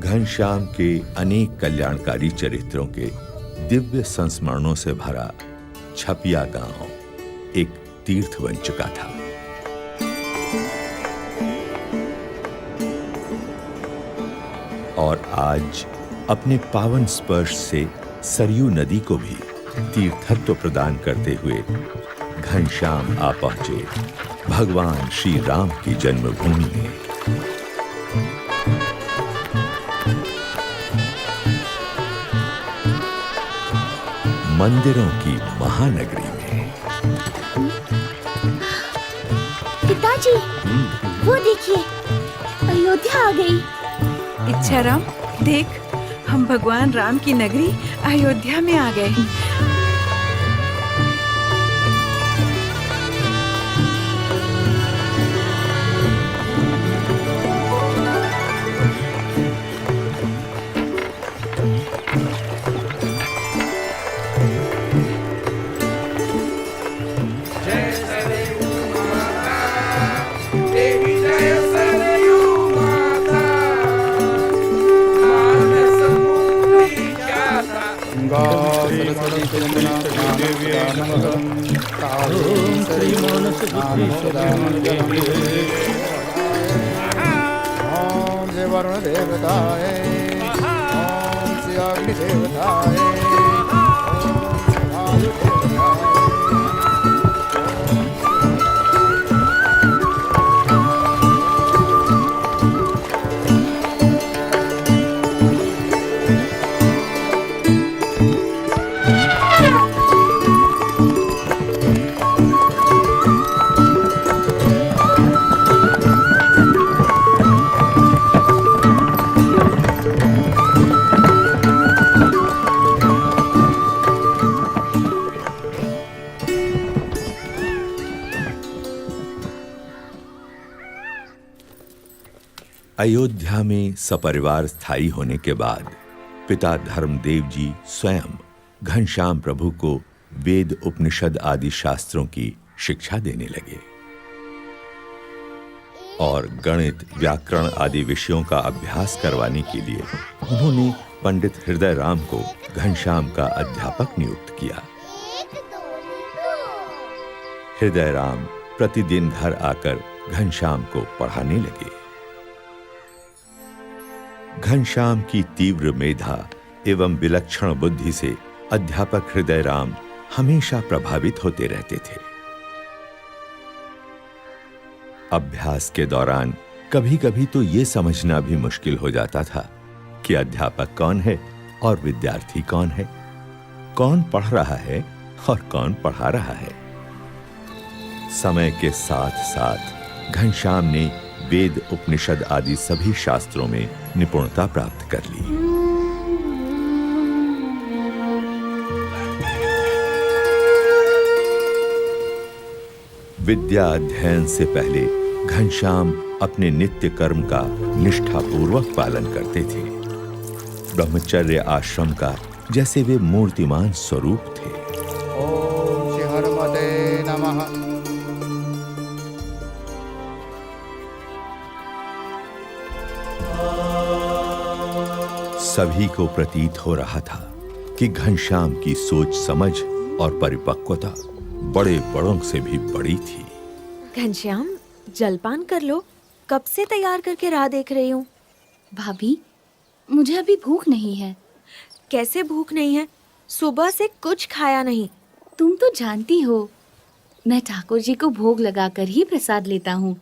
घनश्याम के अनेक कल्याणकारी चरित्रों के दिव्य संस्मरणों से भरा छपिया गांव एक तीर्थ बन चुका था। और आज अपने पावन स्पर्श से सरयू नदी को भी तीर्थत्व प्रदान करते हुए घनश्याम आ पहुंचे भगवान श्री राम की जन्मभूमि में। मंदिरों की महानगरी में। पिताजी, वो देखिए, अयोध्या आ गई। इच्छाराम, देख, हम भगवान राम की नगरी अयोध्या में आ गए। ओम श्री वरुण देवताय, ओम श्री अग्नि देवताय, ओम श्री वायु देवताय। अयोध्या में सपरिवार स्थायी होने के बाद पिता धर्मदेव जी स्वयं घनश्याम प्रभु को वेद उपनिषद आदि शास्त्रों की शिक्षा देने लगे और गणित व्याकरण आदि विषयों का अभ्यास करवाने के लिए उन्होंने पंडित हृदय राम को घनश्याम का अध्यापक नियुक्त किया। हृदय राम प्रतिदिन घर आकर घनश्याम को पढ़ाने लगे। घनश्याम की तीव्र मेधा एवं विलक्षण बुद्धि से अध्यापक हृदय राम हमेशा प्रभावित होते रहते थे। अभ्यास के दौरान कभी-कभी तो यह समझना भी मुश्किल हो जाता था कि अध्यापक कौन है और विद्यार्थी कौन है, कौन पढ़ रहा है और कौन पढ़ा रहा है। समय के साथ-साथ घनश्याम ने वेद उपनिषद आदि सभी शास्त्रों में निपुणता प्राप्त कर ली। विद्या अध्ययन से पहले घनश्याम अपने नित्य कर्म का निष्ठापूर्वक पालन करते थे। ब्रह्मचर्य आश्रम का जैसे वे मूर्तिमान स्वरूप थे। ओम श्री हनुमते नमः। सभी को प्रतीत हो रहा था कि घनश्याम की सोच समझ और परिपक्वता बड़े बड़ों से भी बड़ी थी। घनश्याम, जलपान कर लो, कब से तैयार करके राह देख रही हूँ। भाभी, मुझे अभी भूख नहीं है। कैसे भूख नहीं है? सुबह से कुछ खाया नहीं। तुम तो जानती हो, मैं ठाकुर जी को भोग लगाकर ही प्रसाद लेता हूँ।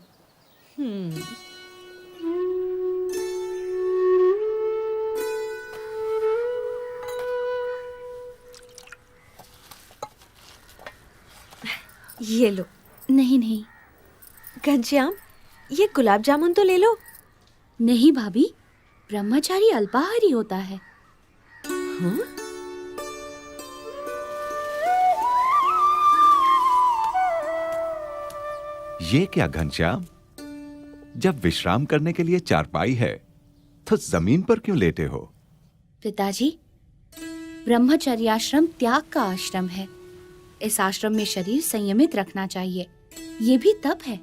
ये लो। नहीं नहीं। घनश्याम, ये गुलाब जामुन तो ले लो। नहीं भाभी, ब्रह्मचारी अल्पाहारी होता है। हाँ? ये क्या घनश्याम, जब विश्राम करने के लिए चारपाई है तो जमीन पर क्यों लेटे हो? पिताजी, ब्रह्मचर्याश्रम त्याग का आश्रम है। इस आश्रम में शरीर संयमित रखना चाहिए। ये भी तप है।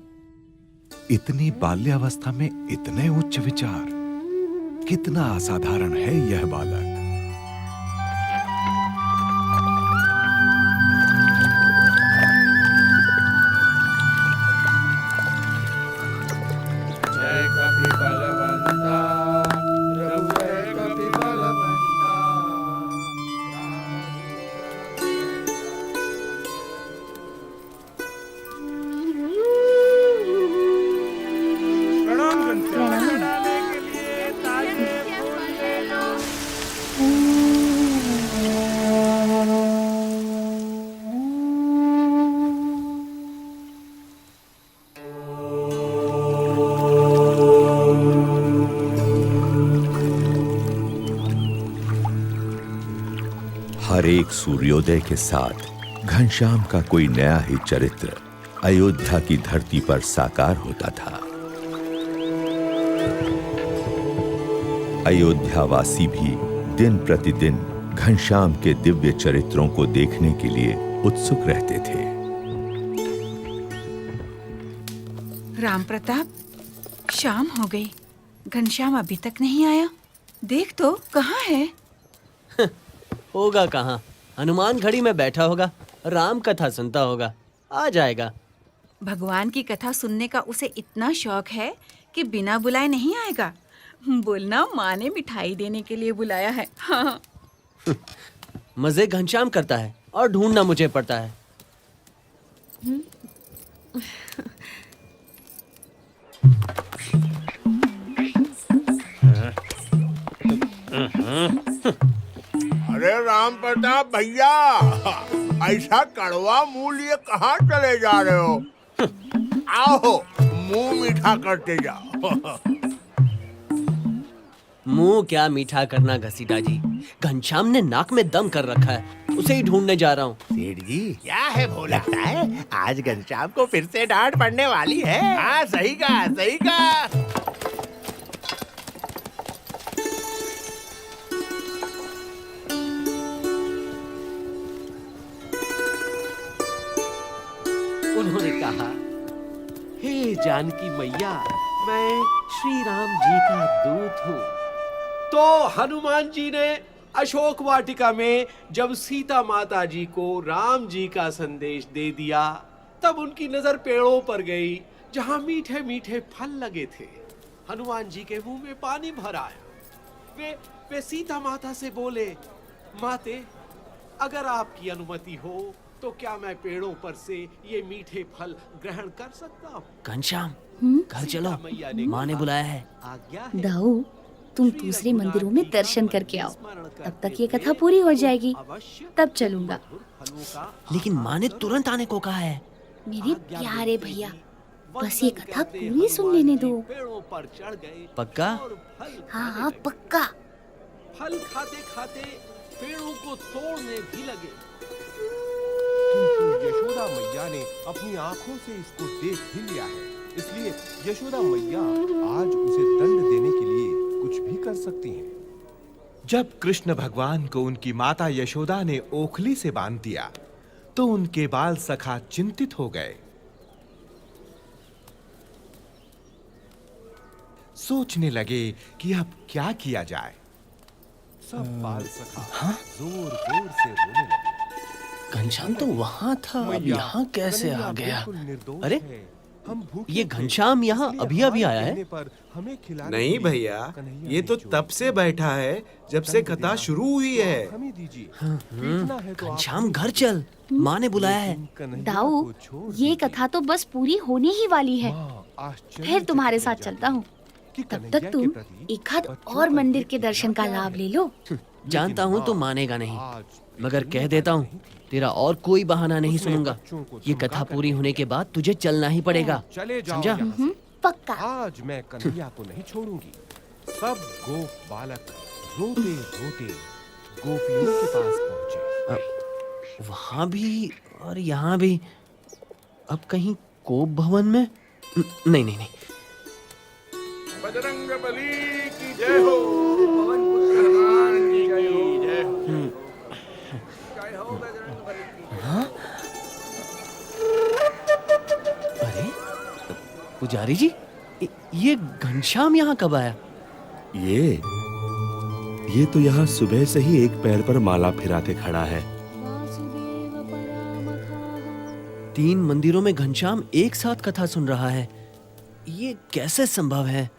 इतनी बाल्यावस्था में इतने उच्च विचार, कितना असाधारण है यह बालक। जय कपि बलवंता प्रभु जय कपि बलवंता। प्रणाम घनश्याम। डाले के लिए ताजे फूल ले लो। हर एक सूर्योदय के साथ घनश्याम का कोई नया ही चरित्र अयोध्या की धरती पर साकार होता था। अयोध्यावासी भी दिन प्रतिदिन घनश्याम के दिव्य चरित्रों को देखने के लिए उत्सुक रहते थे। राम प्रताप, शाम हो गई, घनश्याम अभी तक नहीं आया। देख तो कहाँ है? होगा कहाँ, हनुमान घड़ी में बैठा होगा, राम कथा सुनता होगा, आ जाएगा। भगवान की कथा सुनने का उसे इतना शौक है कि बिना बुलाए नहीं आएगा। बोलना माँ ने मिठाई देने के लिए बुलाया है। हाँ। मजे घनश्याम करता है और ढूंढना मुझे पड़ता है। अरे राम प्रताप भैया, ऐसा कड़वा मुंह लिए कहाँ चले जा रहे हो? आओ मुंह मीठा करते जाओ। मुंह क्या मीठा करना घसीटा जी, घनश्याम ने नाक में दम कर रखा है, उसे ही ढूंढने जा रहा हूँ। सेठ जी क्या है वो लगता है आज घनश्याम को फिर से डांट पड़ने वाली है। हाँ सही कहा, सही कहा। उन्होंने कहा, हे जानकी मैया, मैं श्री राम जी का दूत हूँ। तो हनुमान जी ने अशोक वाटिका में जब सीता माता जी को राम जी का संदेश दे दिया, तब उनकी नजर पेड़ों पर गई जहाँ मीठे मीठे फल लगे थे। हनुमान जी के मुंह में पानी भर आया। वे सीता माता से बोले, माते, अगर आपकी अनुमति हो तो क्या मैं पेड़ों पर से ये मीठे फल ग्रहण कर सकता हूँ? घनश्याम, घर चलो, माँ ने बुलाया है। आज्ञा दाऊ, तुम दूसरे मंदिरों में दर्शन करके आओ, तब तक ये कथा पूरी हो जाएगी, तब चलूंगा। लेकिन माँ ने तुरंत आने को कहा है। मेरे प्यारे भैया, बस ये कथा पूरी सुन लेने दो। पेड़ों पर चढ़ गए। पक्का? हाँ हाँ पक्का। फल खाते खाते पेड़ों को तोड़ने भी लगे। किंतु यशोदा मैया ने अपनी आंखों से इसको देख भी लिया है, इसलिए यशोदा मैया आज उसे दंड देने के लिए कुछ भी कर सकती हैं। जब कृष्ण भगवान को उनकी माता यशोदा ने ओखली से बांध दिया, तो उनके बाल सखा चिंतित हो गए। सोचने लगे कि अब क्या किया जाए। सब बाल सखा जोर जोर से रोने लगे। घनश्याम तो वहाँ था, अब यहाँ कैसे आ गया? अरे, हम ये घनश्याम यहाँ अभी अभी आया है? नहीं भैया, ये तो तब से बैठा है जब से कथा शुरू हुई है। घनश्याम घर चल, माँ ने बुलाया है। दाऊ, ये कथा तो बस पूरी होने ही वाली है, फिर तुम्हारे साथ चलता हूँ। तब तक तुम एक आध और मंदिर के दर्शन का लाभ ले लो। जानता हूँ तो मानेगा नहीं, मगर कह देता हूँ, तेरा और कोई बहाना नहीं सुनूंगा। ये कथा पूरी होने के बाद तुझे चलना ही पड़ेगा, समझा? पक्का। आज मैं कन्हैया को नहीं छोड़ूंगी। सब गोप बालक रोते रोते गोपियों के पास पहुंचे। वहाँ भी और यहाँ भी। अब कहीं कोप भवन में? नहीं नहीं नहीं। बजरंग बली की जय हो। पवन पुत्र हनुमान की जय हो। जय हो बजरंग बली की। हाँ? अरे पुजारी जी, ये घनश्याम यहाँ कब आया? ये ये तो यहाँ सुबह से ही एक पैर पर माला फिराते खड़ा है। 3 मंदिरों में घनश्याम एक साथ कथा सुन रहा है, ये कैसे संभव है?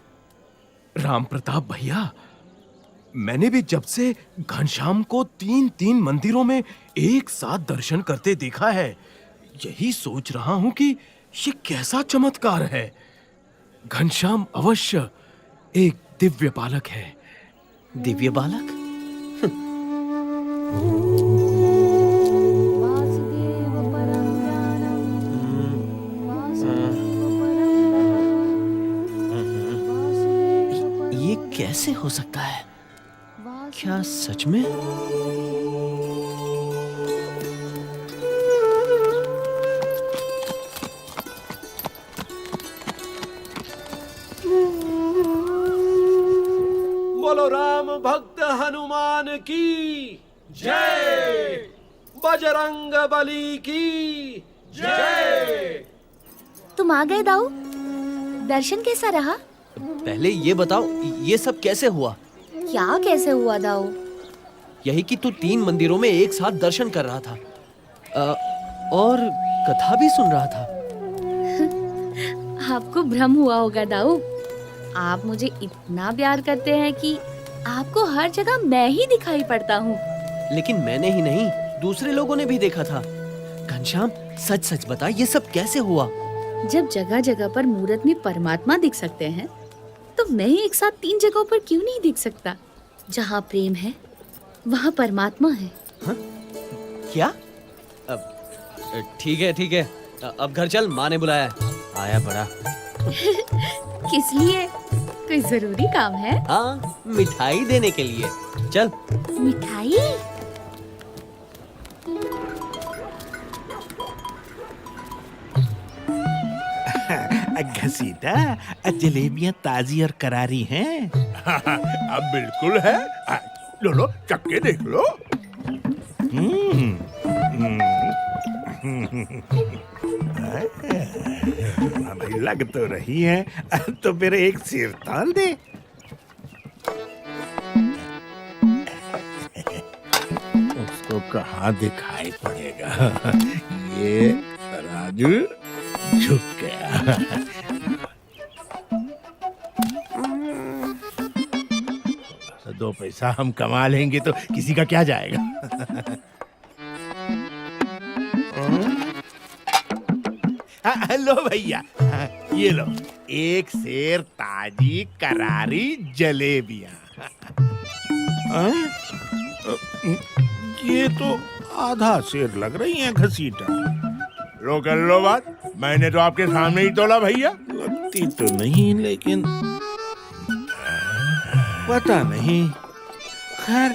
राम प्रताप भैया, मैंने भी जब से घनश्याम को 3 मंदिरों में एक साथ दर्शन करते देखा है, यही सोच रहा हूं कि ये कैसा चमत्कार है। घनश्याम अवश्य एक दिव्य बालक है। दिव्य बालक? ये कैसे हो सकता है? क्या सच में? बोलो राम भक्त हनुमान की जय, बजरंग बली की जय। तुम आ गए दाऊ, दर्शन कैसा रहा? पहले ये बताओ, ये सब कैसे हुआ? क्या कैसे हुआ दाऊ? यही कि तू 3 मंदिरों में एक साथ दर्शन कर रहा था और कथा भी सुन रहा था। आपको भ्रम हुआ होगा दाऊ। आप मुझे इतना प्यार करते हैं कि आपको हर जगह मैं ही दिखाई पड़ता हूँ। लेकिन मैंने ही नहीं, दूसरे लोगों ने भी देखा था। घनश्याम, सच सच बता, ये सब कैसे हुआ? जब जगह जगह पर मूरत में परमात्मा दिख सकते हैं, तो मैं एक साथ 3 जगहों पर क्यों नहीं दिख सकता? जहाँ प्रेम है, वहाँ परमात्मा है। हा? क्या? ठीक है ठीक है, अब घर चल, माँ ने बुलाया है। आया बड़ा। किस लिए? कोई जरूरी काम है? हाँ, मिठाई देने के लिए। चल। मिठाई? घसीटा, जलेबियां ताजी और करारी हैं। अब बिल्कुल है। लो लो, चक्के देख लो। भाई लग तो रही है, तो फिर एक सिर ताल दे। उसको कहाँ दिखाई पड़ेगा? ये तराजू झुक गया। तो 2 पैसा हम कमा लेंगे तो किसी का क्या जाएगा। लो भैया, ये लो, एक सेर ताजी करारी जलेबियां। ये तो आधा सेर लग रही हैं घसीटा। लो कर लो बात, मैंने तो आपके सामने ही तोला भैया। लगती तो नहीं, लेकिन पता नहीं। खैर,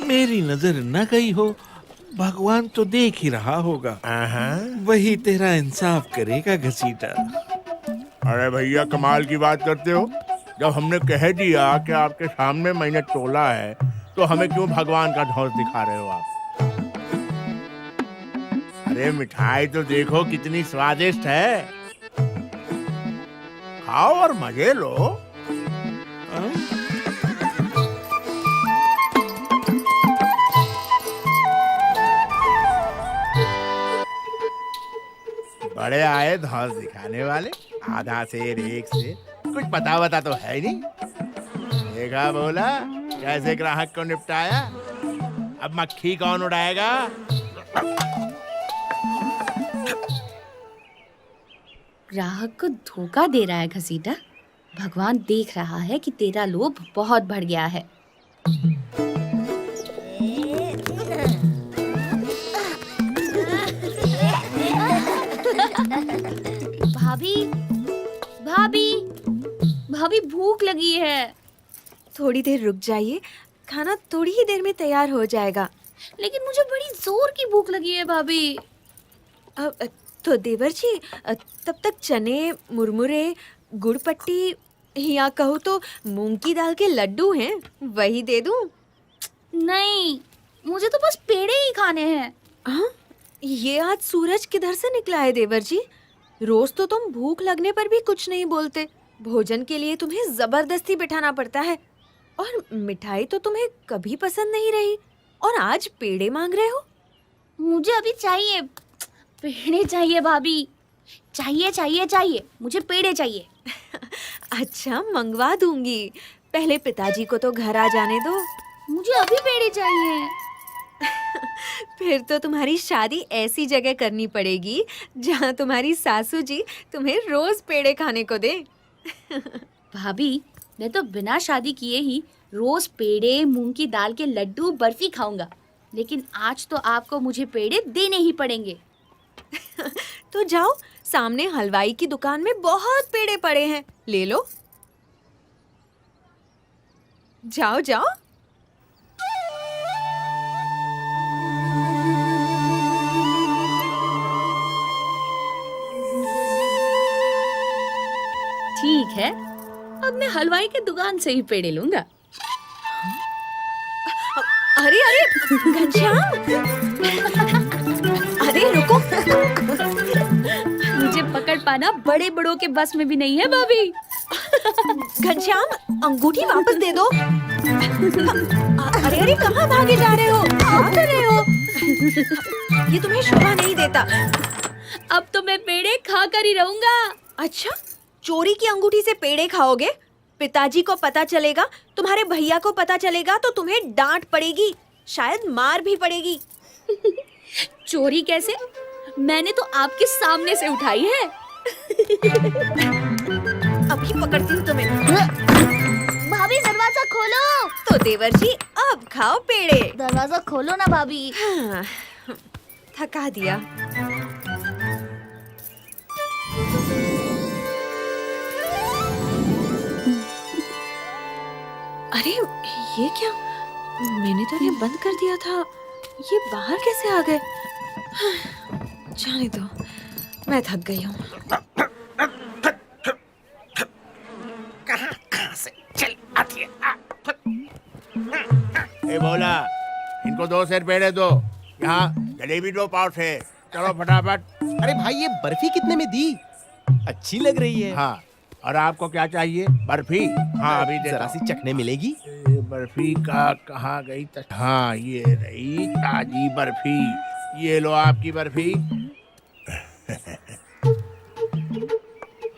मेरी नजर न गई हो, भगवान तो देख ही रहा होगा। वही तेरा इंसाफ करेगा घसीटा। अरे भैया, कमाल की बात करते हो। जब हमने कह दिया कि आपके सामने मैंने तोला है, तो हमें क्यों भगवान का धौंस दिखा रहे हो आप? अरे मिठाई तो देखो कितनी स्वादिष्ट है। खाओ और मजे लो। बड़े आए धौंस दिखाने वाले। आधा सेर, एक सेर, कुछ पता बता तो है नहीं। देखा बोला कैसे ग्राहक को निपटाया। अब मक्खी कौन उड़ाएगा? ग्राहक को धोखा दे रहा है घसीटा। भगवान देख रहा है कि तेरा लोभ बहुत बढ़ गया है। भाभी, भाभी, भाभी, भूख लगी है। थोड़ी देर रुक जाइए, खाना थोड़ी ही देर में तैयार हो जाएगा। लेकिन मुझे बड़ी जोर की भूख लगी है भाभी। तो देवर जी, तब तक चने, मुरमुरे, गुड़ पट्टी या कहूँ तो मूंग की दाल के लड्डू हैं, वही दे दूं? नहीं, मुझे तो बस पेड़े ही खाने हैं। हाँ, ये आज सूरज किधर से निकला है देवर जी? रोज तो तुम भूख लगने पर भी कुछ नहीं बोलते। भोजन के लिए तुम्हें जबरदस्ती बिठाना पड़ता है। और मिठाई तो तुम्हें कभी पसंद नहीं रही और आज पेड़े मांग रहे हो। मुझे अभी चाहिए, पेड़े चाहिए भाभी, चाहिए चाहिए चाहिए, मुझे पेड़े चाहिए। अच्छा, मंगवा दूंगी, पहले पिताजी को तो घर आ जाने दो। मुझे अभी पेड़े चाहिए। फिर तो तुम्हारी शादी ऐसी जगह करनी पड़ेगी जहाँ तुम्हारी सासू जी तुम्हें रोज पेड़े खाने को दे। भाभी, मैं तो बिना शादी किए ही रोज पेड़े, मूंग की दाल के लड्डू, बर्फी खाऊंगा, लेकिन आज तो आपको मुझे पेड़े देने ही पड़ेंगे। तो जाओ, सामने हलवाई की दुकान में बहुत पेड़े पड़े हैं, ले लो। जाओ जाओ। ठीक है, अब मैं हलवाई की दुकान से ही पेड़े लूंगा। अरे अरे घनश्याम, अरे रुको। मुझे पकड़ पाना बड़े बड़ों के बस में भी नहीं है भाभी। घनश्याम, अंगूठी वापस दे दो। अरे अरे कहाँ भागे जा रहे हो? क्या कर रहे हो? ये तुम्हें शोभा नहीं देता। अब तो मैं पेड़े खाकर ही रहूंगा। अच्छा, चोरी की अंगूठी से पेड़े खाओगे? पिताजी को पता चलेगा, तुम्हारे भैया को पता चलेगा तो तुम्हें डांट पड़ेगी, शायद मार भी पड़ेगी। चोरी कैसे? मैंने तो आपके सामने से उठाई है। अभी पकड़ती हूँ तुम्हें। भाभी दरवाजा खोलो। तो देवर जी, अब खाओ पेड़े। दरवाजा खोलो ना भाभी। हाँ, थका दिया। अरे ये क्या? मैंने तो इन्हें बंद कर दिया था, ये बाहर कैसे आ गए? जाने दो, मैं थक गई हूँ। कहाँ से चल आती है? ए बोला, इनको 2 सेर पेड़े दो। यहाँ जलेबी 2 पाव से। चलो फटाफट। अरे भाई, ये बर्फी कितने में दी? अच्छी लग रही है। हाँ, और आपको क्या चाहिए? बर्फी? हाँ, अभी देता जरा सी चखने मिलेगी। हूँ। बर्फी का कहाँ गई? हाँ, ये रही ताजी बर्फी। ये लो आपकी बर्फी।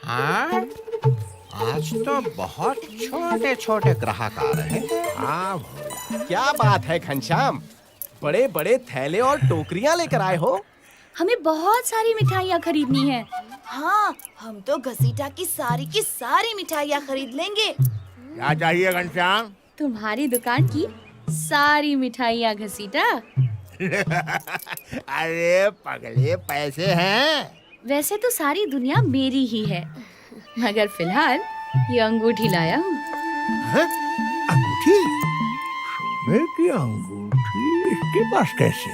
हाँ, आज तो बहुत छोटे छोटे ग्राहक आ रहे हैं। हाँ भोला, क्या बात है घनश्याम, बड़े बड़े थैले और टोकरियां लेकर आए हो। हमें बहुत सारी मिठाइयाँ खरीदनी है। हाँ, हम तो घसीटा की सारी मिठाइयाँ खरीद लेंगे। क्या चाहिए घनश्याम? तुम्हारी दुकान की सारी मिठाइयाँ घसीटा। अरे पगले, पैसे हैं? वैसे तो सारी दुनिया मेरी ही है, मगर फिलहाल ये अंगूठी लाया हूँ। अंगूठी? सोने की अंगूठी इसके पास कैसे?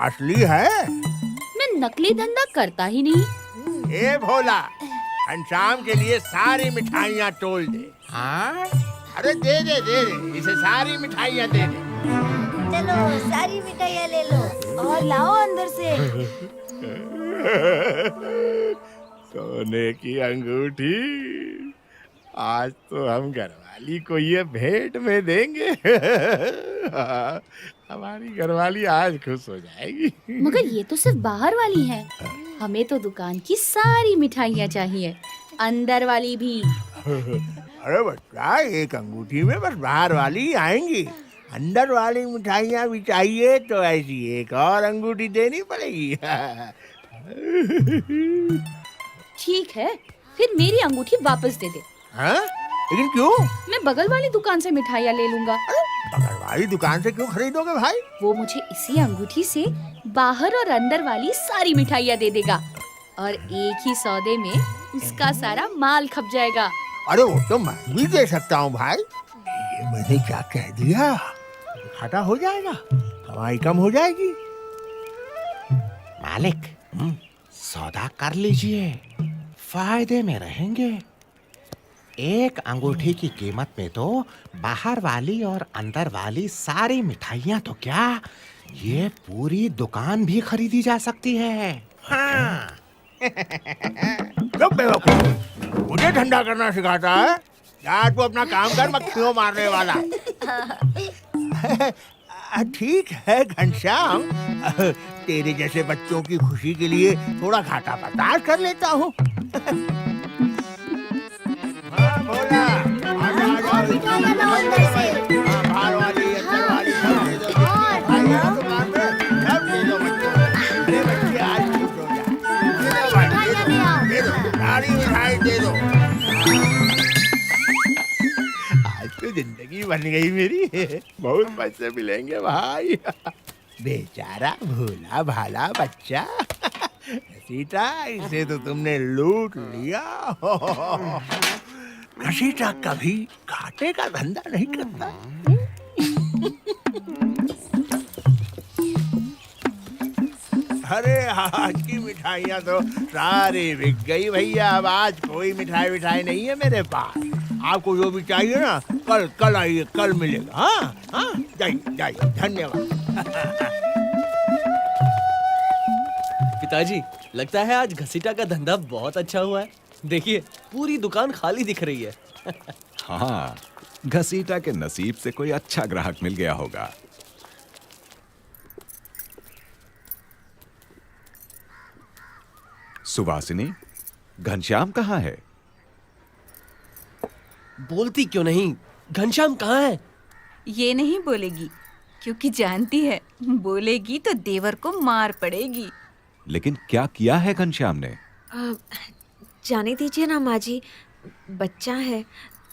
असली है? मैं नकली धंधा करता ही नहीं। ए भोला, घनश्याम के लिए सारी मिठाइयाँ तोल दे। हाँ, अरे दे दे दे दे, इसे सारी मिठाइयाँ दे दे। चलो सारी मिठाइयाँ ले लो और लाओ अंदर से। सोने की अंगूठी, आज तो हम घरवाली को ये भेंट में देंगे। हमारी घरवाली आज खुश हो जाएगी। मगर ये तो सिर्फ बाहर वाली है, हमें तो दुकान की सारी मिठाइयाँ चाहिए, अंदर वाली भी। अरे बच्चा, एक अंगूठी में बस बाहर वाली आएंगी, अंदर वाली मिठाइयाँ भी चाहिए तो ऐसी एक और अंगूठी देनी पड़ेगी। ठीक है, फिर मेरी अंगूठी वापस दे दे। हाँ? लेकिन क्यों? मैं बगल वाली दुकान से मिठाइयाँ ले लूंगा। बगल वाली दुकान से क्यों खरीदोगे भाई? वो मुझे इसी अंगूठी से बाहर और अंदर वाली सारी मिठाइयाँ दे देगा और एक ही सौदे में उसका सारा माल खप जाएगा। अरे वो तो मैं भी दे सकता हूँ भाई। ये मैंने क्या कह दिया? घाटा हो जाएगा, कमाई कम हो जाएगी। मालिक, सौदा कर लीजिए, फायदे में रहेंगे। एक अंगूठी की कीमत में तो बाहर वाली और अंदर वाली सारी मिठाइयाँ तो क्या, ये पूरी दुकान भी खरीदी जा सकती है। हाँ। चुप बेवकूफ, मुझे धंधा करना सिखाता है? जा तू अपना काम कर, मक्खियों मारने वाला। ठीक है घनश्याम, तेरे जैसे बच्चों की खुशी के लिए थोड़ा घाटा बर्दाश्त कर लेता हूँ। हाँ भोला, बाहर वाली अंदर वाली सब दे दो। भाई आ दुकान पे सब दे दो बच्चों। अरे बच्चे आज खुश हो जाए। दे दो, सारी मिठाई दे दो। आज तो जिंदगी बन गई मेरी, बहुत पैसे मिलेंगे भाई। बेचारा भोला भाला बच्चा घसीटा, इसे तो तुमने लूट लिया। घसीटा कभी घाटे का धंधा नहीं करता। अरे आज की मिठाइयाँ तो सारी बिक गई भैया। अब आज कोई मिठाई नहीं है मेरे पास। आपको जो भी चाहिए ना, कल आइए, कल मिलेगा। हाँ हाँ, जाइए, धन्यवाद। पिताजी, लगता है आज घसीटा का धंधा बहुत अच्छा हुआ है। देखिए, पूरी दुकान खाली दिख रही है। हाँ, घसीटा के नसीब से कोई अच्छा ग्राहक मिल गया होगा। सुवासिनी, घनश्याम कहाँ है? बोलती क्यों नहीं? घनश्याम कहाँ है? ये नहीं बोलेगी, क्योंकि जानती है बोलेगी तो देवर को मार पड़ेगी। लेकिन क्या किया है घनश्याम ने? जाने दीजिए ना माँ जी, बच्चा है,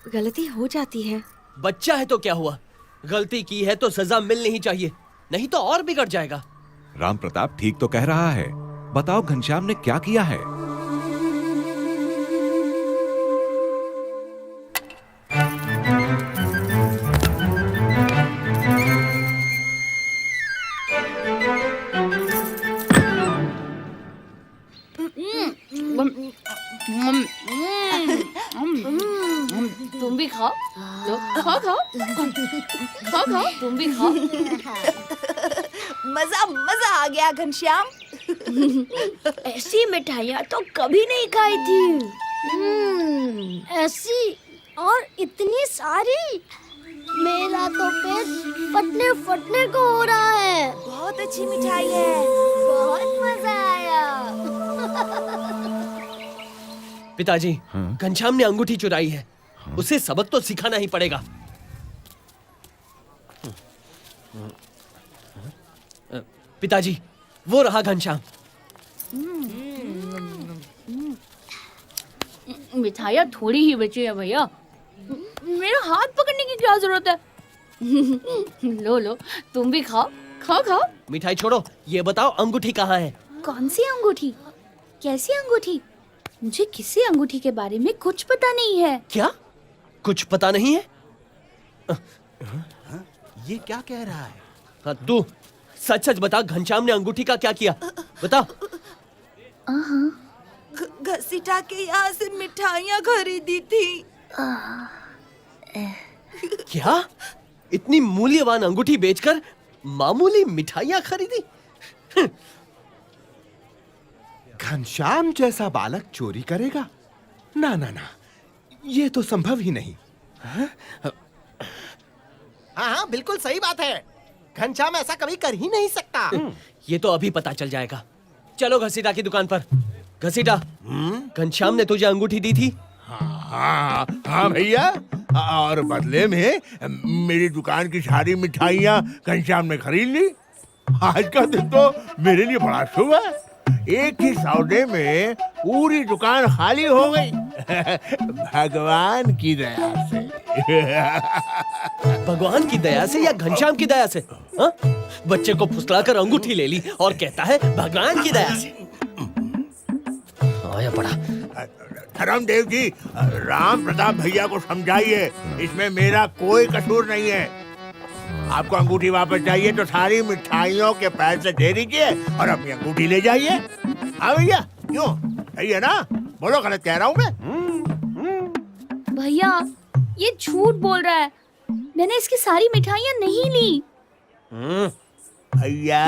गलती हो जाती है। बच्चा है तो क्या हुआ? गलती की है तो सजा मिलनी ही चाहिए, नहीं तो और बिगड़ जाएगा। राम प्रताप ठीक तो कह रहा है। बताओ घनश्याम ने क्या किया है? तुम भी खाओ, लो, खाओ, तुम भी खाओ। मजा आ गया घनश्याम। ऐसी मिठाइयाँ तो कभी नहीं खाई थी। ऐसी और इतनी सारी, मेरा तो पेट फटने को हो रहा है। बहुत अच्छी मिठाई है, बहुत मजा आया। पिताजी, घनश्याम ने अंगूठी चुराई है। उसे सबक तो सिखाना ही पड़ेगा। पिताजी, वो रहा घनश्याम। मिठाइयाँ थोड़ी ही बची है भैया, मेरा हाथ पकड़ने की क्या जरूरत है? लो, तुम भी खाओ। मिठाई छोड़ो, ये बताओ अंगूठी कहाँ है? कौन सी अंगूठी? कैसी अंगूठी? मुझे किसी अंगूठी के बारे में कुछ पता नहीं है। क्या? कुछ पता नहीं है? ये क्या कह रहा है? हाँ, तू सच बता, घनश्याम ने अंगूठी का क्या किया? बता। घसीटा के यहाँ से मिठाइयाँ खरीदी थी। क्या? इतनी मूल्यवान अंगूठी बेचकर मामूली मिठाइयाँ खरीदी? घनश्याम जैसा बालक चोरी करेगा? ना, ये तो संभव ही नहीं। हाँ, बिल्कुल सही बात है। घनश्याम ऐसा कभी कर ही नहीं सकता। ये तो अभी पता चल जाएगा। चलो घसीटा की दुकान पर। घसीटा, घनश्याम ने तुझे अंगूठी दी थी? हाँ भैया, और बदले में मेरी दुकान की सारी मिठाइयाँ घनश्याम ने खरीद ली। आज का दिन तो मेरे लिए बड़ा शुभ है। एक ही सौदे में पूरी दुकान खाली हो गई। भगवान की दया से। भगवान की दया से या घनश्याम की दया से? हा? बच्चे को फुसलाकर अंगूठी ले ली और कहता है भगवान की दया से। आया पड़ा। धर्मदेव जी, राम प्रताप भैया को समझाइए, इसमें मेरा कोई कसूर नहीं है। आपको अंगूठी वापस चाहिए तो सारी मिठाइयों के पैसे दे दीजिए और अपनी अंगूठी ले जाइए। हाँ भैया, क्यों? सही है ना? बोलो, गलत कह रहा हूँ मैं? भैया, ये झूठ बोल रहा है। मैंने इसकी सारी मिठाइयाँ नहीं ली। भैया,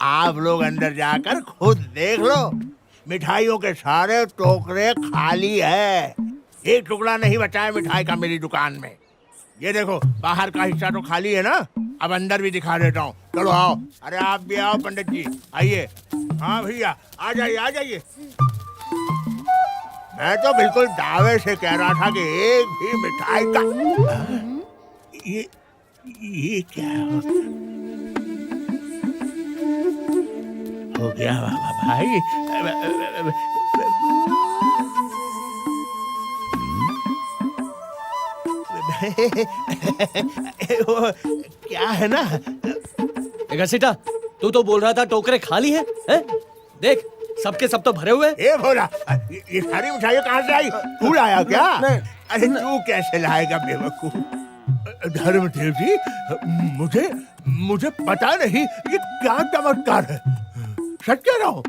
आप लोग अंदर जाकर खुद देख लो, मिठाइयों के सारे टोकरे खाली है। एक टुकड़ा नहीं बचा है मिठाई का मेरी दुकान में। ये देखो बाहर का हिस्सा तो खाली है ना, अब अंदर भी दिखा देता हूँ। चलो आओ। अरे आप भी आओ पंडित जी, आइए। हाँ भैया आ जाइए आ जाइए। मैं तो बिल्कुल दावे से कह रहा था कि एक भी मिठाई का ये क्या हो गया भाई? वो क्या है ना, घसीटा, तू तो बोल रहा था टोकरे खाली है? देख सबके सब तो भरे हुए। ए भोला, ये सारी मिठाइयाँ कहाँ से आई? तू लाया क्या? अरे तू कैसे लाएगा बेवकूफ? धर्मदेव जी, मुझे पता नहीं ये क्या चमत्कार है। सच कह रहा हूँ।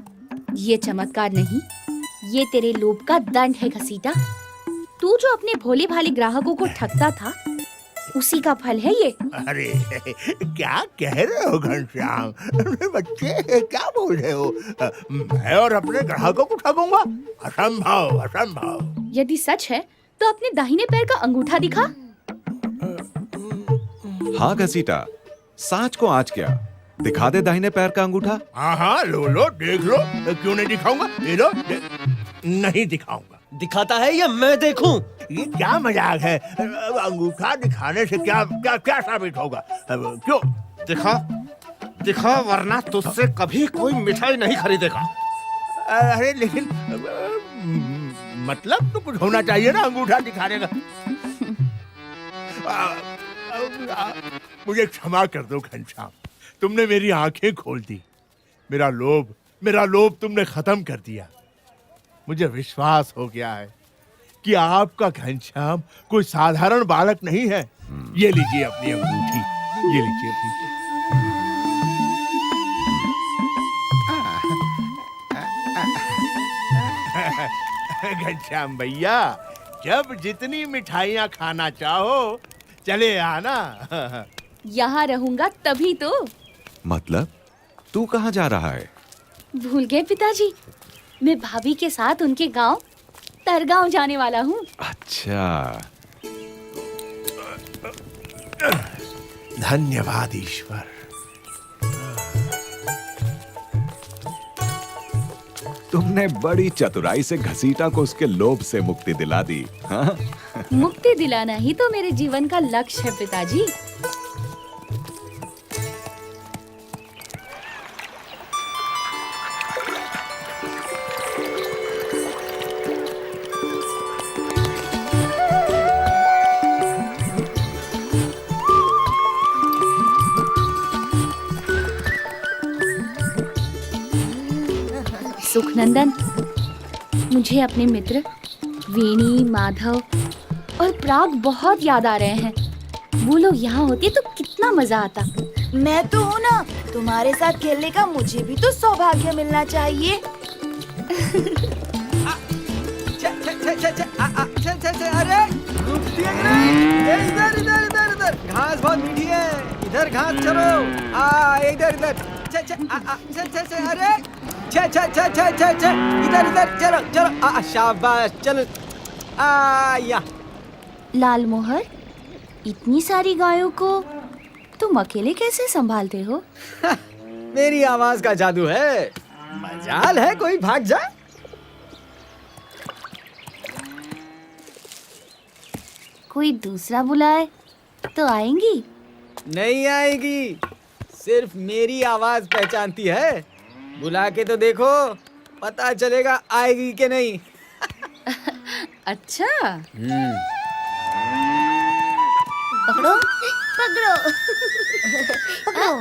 ये चमत्कार नहीं, ये तेरे लोभ का दंड है घसीटा। तू जो अपने भोले भाले ग्राहकों को ठगता था, उसी का फल है ये। अरे क्या कह रहे हो घनश्याम? बच्चे क्या बोल रहे हो? मैं और अपने ग्राहकों को ठगूंगा? असंभव असंभव। यदि सच है तो अपने दाहिने पैर का अंगूठा दिखा। हाँ घसीटा, सांच को आज क्या, दिखा दे दाहिने पैर का अंगूठा। हाँ हाँ लो देख लो। क्यों नहीं दिखाऊंगा? ये लो। नहीं दिखाऊंगा। दिखाता है या मैं देखूं? ये क्या मजाक है? अंगूठा दिखाने से क्या क्या क्या साबित होगा? क्यों? दिखा वरना तुझसे कभी कोई मिठाई नहीं खरीदेगा। अरे लेकिन मतलब तो कुछ होना चाहिए ना अंगूठा दिखाने का। मुझे क्षमा कर दो घनश्याम, तुमने मेरी आंखें खोल दी। मेरा लोभ तुमने खत्म कर दिया। मुझे विश्वास हो गया है कि आपका घनश्याम कोई साधारण बालक नहीं है। ये लीजिए अपनी अंगूठी, ये लीजिए अपनी। घनश्याम भैया, जब जितनी मिठाइयाँ खाना चाहो चले आना। यहाँ रहूंगा तभी तो। मतलब तू कहाँ जा रहा है? भूल गए पिताजी, मैं भाभी के साथ उनके गांव तरगांव जाने वाला हूँ। अच्छा, धन्यवाद ईश्वर। तुमने बड़ी चतुराई से घसीटा को उसके लोभ से मुक्ति दिला दी। हाँ? मुक्ति दिलाना ही तो मेरे जीवन का लक्ष्य है पिताजी। सुखनंदन, मुझे अपने मित्र वेणी, माधव और प्राग बहुत याद आ रहे हैं। वो लोग यहाँ होते तो कितना मजा आता। मैं तो हूँ ना, तुम्हारे साथ खेलने का मुझे भी तो सौभाग्य मिलना चाहिए। अरे इधर इधर इधर इधर, घास बहुत मीठी है, इधर घास चलो। इधर इधर, अरे इधर इधर चलो चलो। शाबाश, चलो। या लाल मोहर, इतनी सारी गायों को तुम अकेले कैसे संभालते हो? मेरी आवाज का जादू है, मजाल है कोई भाग जाए। कोई दूसरा बुलाए तो आएंगी? नहीं आएगी, सिर्फ मेरी आवाज पहचानती है। बुला के तो देखो, पता चलेगा आएगी कि नहीं। अच्छा। पकड़ो पकड़ो पकड़ो।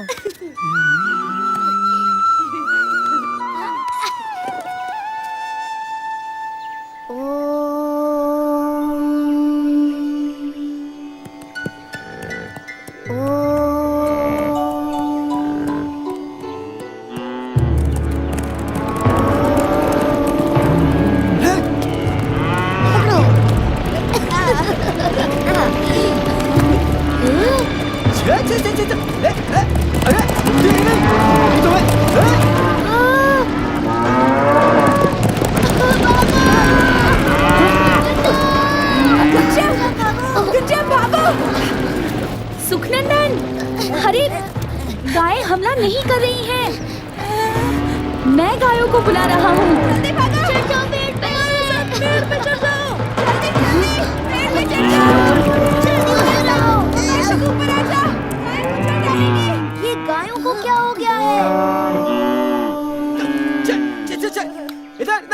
अरे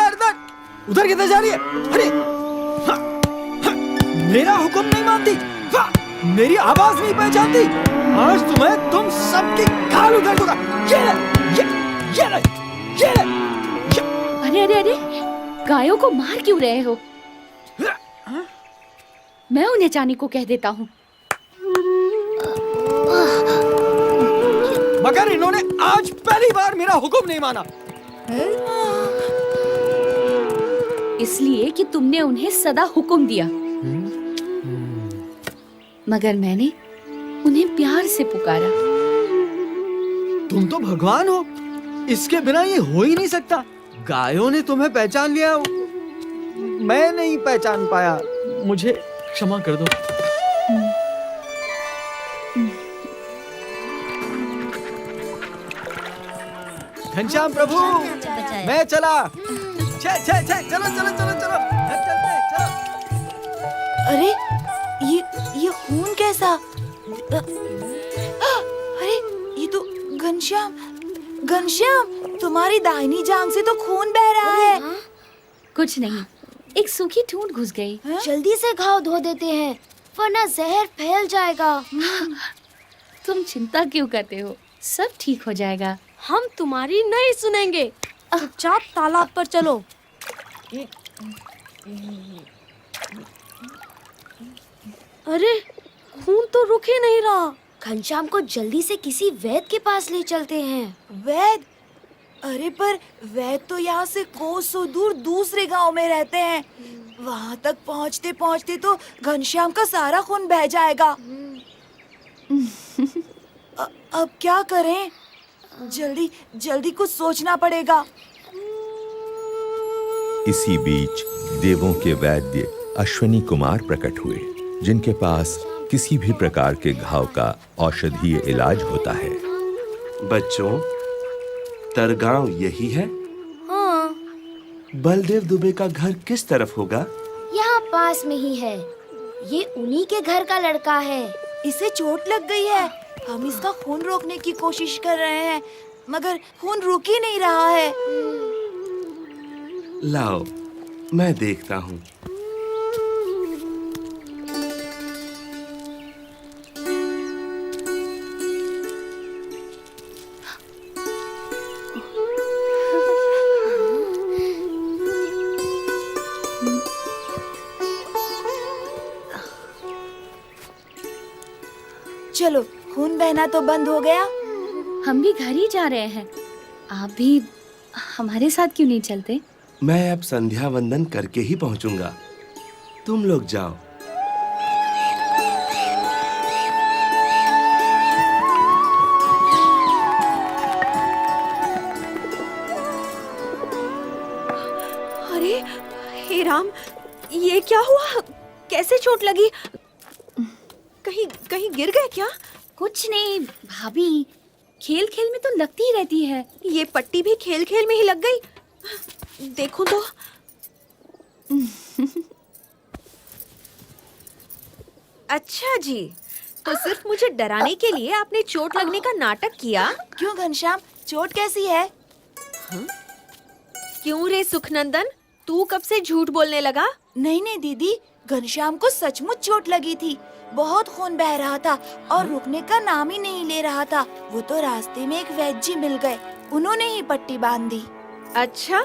इधर इधर उधर किधर जा रही है? अरे हाँ, हाँ, मेरा हुक्म नहीं मानती, वाह, मेरी आवाज नहीं पहचानती। आज तुम्हें तुम सबकी खाल उधर दूंगा। ये ले, ये ले, ये ले। अरे अरे अरे, गायों को मार क्यों रहे हो? मैं उन्हें जाने को कह देता हूँ। मगर इन्होंने आज पहली बार मेरा हुक्म नहीं माना। इसलिए कि तुमने उन्हें सदा हुक्म दिया, मगर मैंने उन्हें प्यार से पुकारा। तुम तो भगवान हो, इसके बिना ये हो ही नहीं सकता। गायों ने तुम्हें पहचान लिया, मैं नहीं पहचान पाया, मुझे क्षमा कर दो। घनश्याम प्रभु, मैं चला। चलो चलो चलो चलो चलो, चलते हैं, चलो। अरे ये खून कैसा? अरे ये तो घनश्याम, घनश्याम, तुम्हारी दाहिनी जांघ से तो खून बह रहा है। कुछ नहीं, एक सूखी ठूंठ घुस गई। जल्दी से घाव धो देते हैं, वरना जहर फैल जाएगा। तुम चिंता क्यों करते हो? सब ठीक हो जाएगा। हम तुम्हारी नहीं सुनेंगे। चुपचाप तालाब पर चलो। अरे खून तो रुक ही नहीं रहा। घनश्याम को जल्दी से किसी वैद्य के पास ले चलते हैं। वैद्य? अरे पर वैद्य तो यहाँ से कोसों दूर दूसरे गांव में रहते हैं। वहाँ तक पहुँचते पहुँचते तो घनश्याम का सारा खून बह जाएगा। अब क्या करें? जल्दी जल्दी कुछ सोचना पड़ेगा। इसी बीच देवों के वैद्य अश्वनी कुमार प्रकट हुए, जिनके पास किसी भी प्रकार के घाव का औषधीय इलाज होता है। बच्चों, तरगांव यही है? हाँ, बलदेव दुबे का घर किस तरफ होगा? यहाँ पास में ही है। ये उन्हीं के घर का लड़का है। इसे चोट लग गई है। हम इसका खून रोकने की कोशिश कर रहे हैं, मगर खून रुक ही नहीं रहा है। लाओ, मैं देखता हूँ। चलो, खून बहना तो बंद हो गया। हम भी घर ही जा रहे हैं, आप भी हमारे साथ क्यों नहीं चलते? मैं अब संध्या वंदन करके ही पहुंचूंगा। तुम लोग जाओ। अरे हे राम, ये क्या हुआ? कैसे चोट लगी? कहीं कहीं गिर गए क्या? कुछ नहीं भाभी, खेल खेल में तो लगती ही रहती है। ये पट्टी भी खेल खेल में ही लग गई। देखो तो। अच्छा जी, तो सिर्फ मुझे डराने के लिए आपने चोट लगने का नाटक किया? क्यों घनश्याम, चोट कैसी है? क्यों रे सुखनंदन, तू कब से झूठ बोलने लगा? नहीं नहीं दीदी, घनश्याम को सचमुच चोट लगी थी। बहुत खून बह रहा था और रुकने का नाम ही नहीं ले रहा था। वो तो रास्ते में एक वैद्य जी मिल गए, उन्होंने ही पट्टी बांध दी। अच्छा,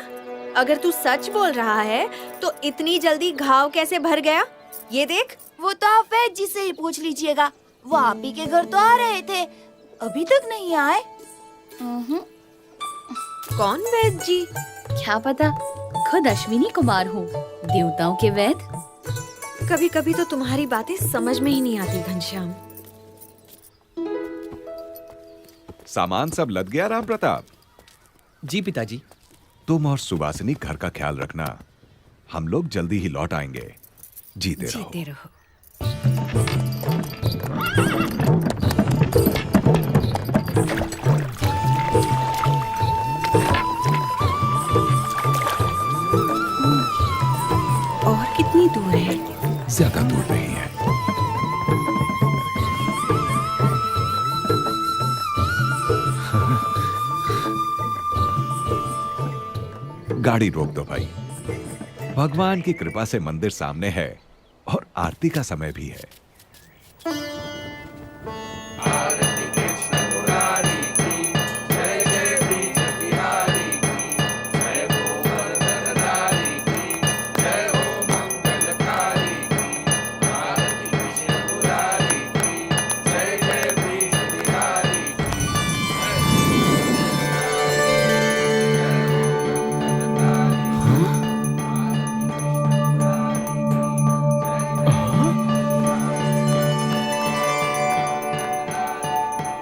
अगर तू सच बोल रहा है तो इतनी जल्दी घाव कैसे भर गया? ये देख। वो तो आप वैद्य जी से ही पूछ लीजिएगा। वो आप ही के घर तो आ रहे थे, अभी तक नहीं आए। कौन वैद्य जी? क्या पता, खुद अश्विनी कुमार हो, देवताओं के वैद्य। कभी कभी तो तुम्हारी बातें समझ में ही नहीं आती घनश्याम। सामान सब लद गया राम प्रताप? जी पिताजी। तुम और सुवासिनी घर का ख्याल रखना, हम लोग जल्दी ही लौट आएंगे। जीते रहो। जीते रहो। और कितनी दूर है? ज्यादा दूर नहीं है। गाड़ी रोक दो भाई। भगवान की कृपा से मंदिर सामने है और आरती का समय भी है।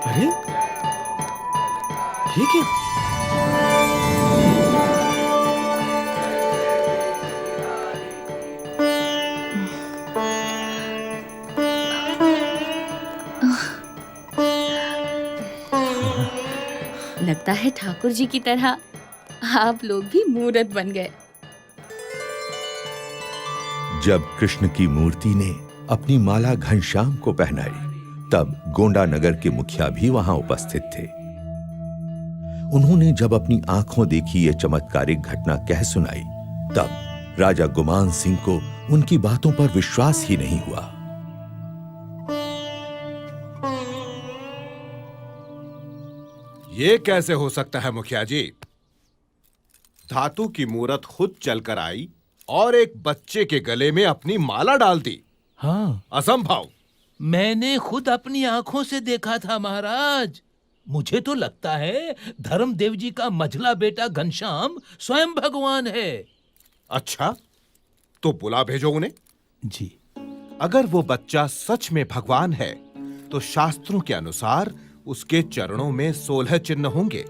अरे ये क्या? लगता है ठाकुर जी की तरह आप लोग भी मूर्त बन गए। जब कृष्ण की मूर्ति ने अपनी माला घनश्याम को पहनाई, तब गोंडा नगर के मुखिया भी वहां उपस्थित थे। उन्होंने जब अपनी आंखों देखी ये चमत्कारिक घटना कह सुनाई, तब राजा गुमान सिंह को उनकी बातों पर विश्वास ही नहीं हुआ। ये कैसे हो सकता है मुखिया जी? धातु की मूरत खुद चलकर आई और एक बच्चे के गले में अपनी माला डाल दी। हाँ, असंभव। मैंने खुद अपनी आंखों से देखा था महाराज। मुझे तो लगता है धर्मदेव जी का मझला बेटा घनश्याम स्वयं भगवान है। अच्छा, तो बुला भेजो उन्हें। जी। अगर वो बच्चा सच में भगवान है, तो शास्त्रों के अनुसार उसके चरणों में 16 चिन्ह होंगे।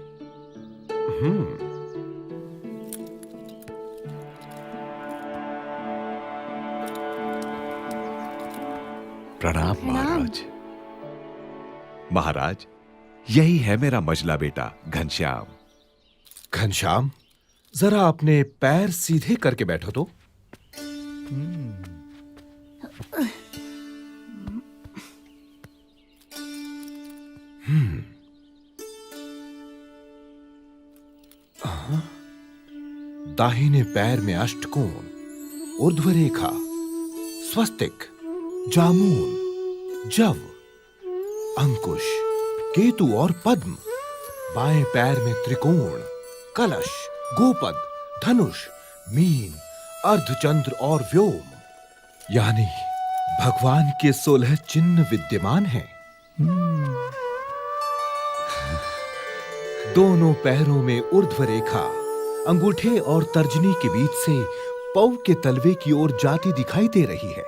प्रणाम महाराज। महाराज, यही है मेरा मझला बेटा घनश्याम। घनश्याम, जरा अपने पैर सीधे करके बैठो तो। दाहिने पैर में अष्टकोण, ऊर्ध्व रेखा, स्वस्तिक, जामुन, जव, अंकुश, केतु और पद्म। बाएं पैर में त्रिकोण, कलश, गोपद, धनुष, मीन, अर्धचंद्र और व्योम। यानी भगवान के 16 चिन्ह विद्यमान हैं। दोनों पैरों में ऊर्ध्व रेखा अंगूठे और तर्जनी के बीच से पौ के तलवे की ओर जाती दिखाई दे रही है।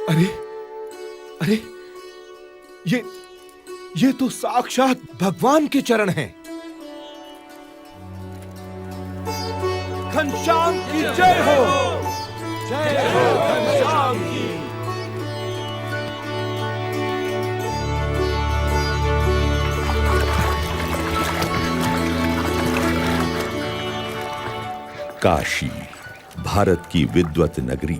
अरे अरे, ये तो साक्षात भगवान के चरण हैं। घनश्याम की जय हो, जय हो घनश्याम की। काशी, भारत की विद्वत नगरी,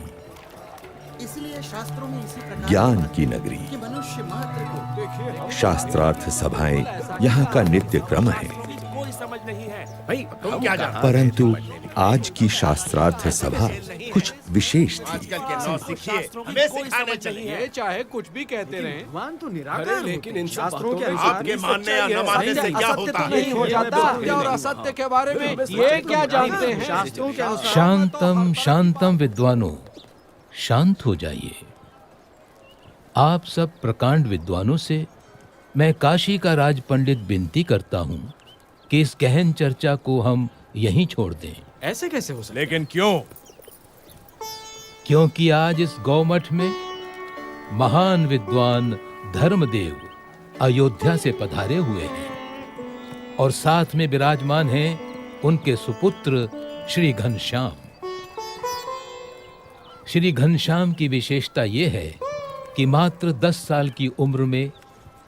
इसलिए शास्त्रों में इसी प्रकार ज्ञान की नगरी, कि मनुष्य मात्र को शास्त्रार्थ सभाएं यहाँ का नित्य क्रम है। कोई समझ नहीं है भाई, तुम क्या जानते हो? परंतु आज की शास्त्रार्थ सभा कुछ विशेष थी। हमें सिखाने चाहिए, चाहे कुछ भी कहते रहें। भगवान तो अरे निराकार लेकिन इन शास्त्रों के अनुसार आपके मानने या न मानने से क्या होता है? नहीं हो जाता। सत्य और असत्य के बारे में ये क्या जानते हैं? शास्त्रों के अनुसार शांतम शांतम विद्वानों, शांत हो जाइए। आप सब प्रकांड विद्वानों से मैं काशी का राज पंडित विनती करता हूँ कि इस गहन चर्चा को हम यहीं छोड़ दें। ऐसे कैसे हो सकता? लेकिन क्यों? क्योंकि आज इस गौमठ में महान विद्वान धर्मदेव अयोध्या से पधारे हुए हैं और साथ में विराजमान हैं उनके सुपुत्र श्री घनश्याम। श्री घनश्याम की विशेषता ये है कि मात्र 10 साल की उम्र में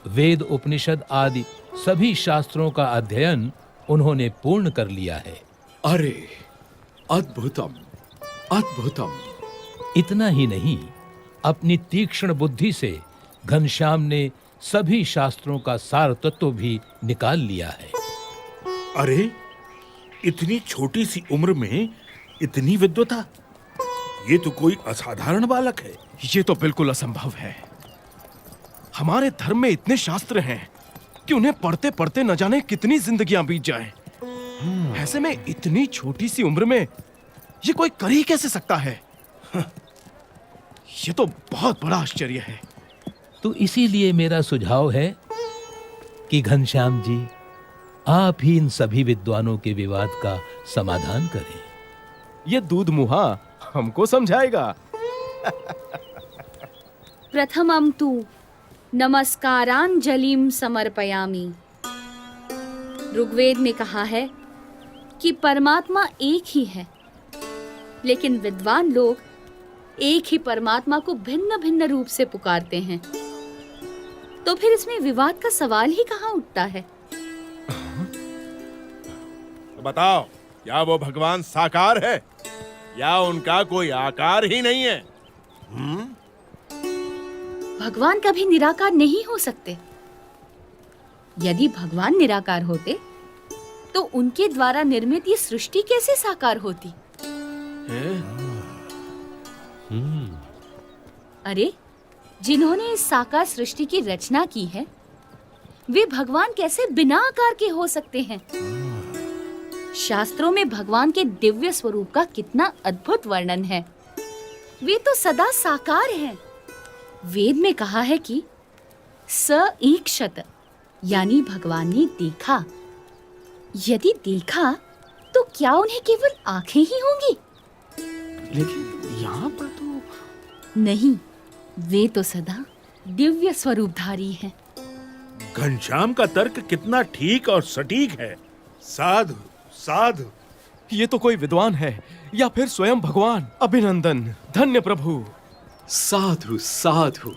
वेद, उपनिषद आदि सभी शास्त्रों का अध्ययन उन्होंने पूर्ण कर लिया है। अरे अद्भुतम, अद्भुतम। इतना ही नहीं, अपनी तीक्ष्ण बुद्धि से घनश्याम ने सभी शास्त्रों का सार तत्व भी निकाल लिया है। अरे इतनी छोटी सी उम्र में इतनी विद्वता, ये तो कोई असाधारण बालक है। ये तो बिल्कुल असंभव है। हमारे धर्म में इतने शास्त्र हैं कि उन्हें पढ़ते पढ़ते न जाने कितनी जिंदगियां बीत जाएं। ऐसे में इतनी छोटी सी उम्र में ये कोई कर ही कैसे सकता है? ये तो बहुत बड़ा आश्चर्य है। तो इसीलिए मेरा सुझाव है कि घनश्याम जी, आप ही इन सभी विद्वानों के विवाद का समाधान करें। ये दूध मुहा हमको समझाएगा। प्रथमं तु नमस्कारांजलिं समर्पयामि। ऋग्वेद में कहा है कि परमात्मा एक ही है, लेकिन विद्वान लोग एक ही परमात्मा को भिन्न भिन्न रूप से पुकारते हैं। तो फिर इसमें विवाद का सवाल ही कहाँ उठता है? तो बताओ, क्या वो भगवान साकार है या उनका कोई आकार ही नहीं है? भगवान कभी निराकार नहीं हो सकते। यदि भगवान निराकार होते तो उनके द्वारा निर्मित ये सृष्टि कैसे साकार होती? अरे, जिन्होंने इस साकार सृष्टि की रचना की है, वे भगवान कैसे बिना आकार के हो सकते हैं? शास्त्रों में भगवान के दिव्य स्वरूप का कितना अद्भुत वर्णन है। वे तो सदा साकार हैं। वेद में कहा है कि स ईक्षत, यानी भगवान ने देखा। यदि देखा तो क्या उन्हें केवल आंखें ही होंगी? लेकिन यहाँ पर तो नहीं, वे तो सदा दिव्य स्वरूपधारी हैं। घनश्याम का तर्क कितना ठीक और सटीक है। साधु साधु। ये तो कोई विद्वान है या फिर स्वयं भगवान। अभिनंदन, धन्य प्रभु। साधु साधु।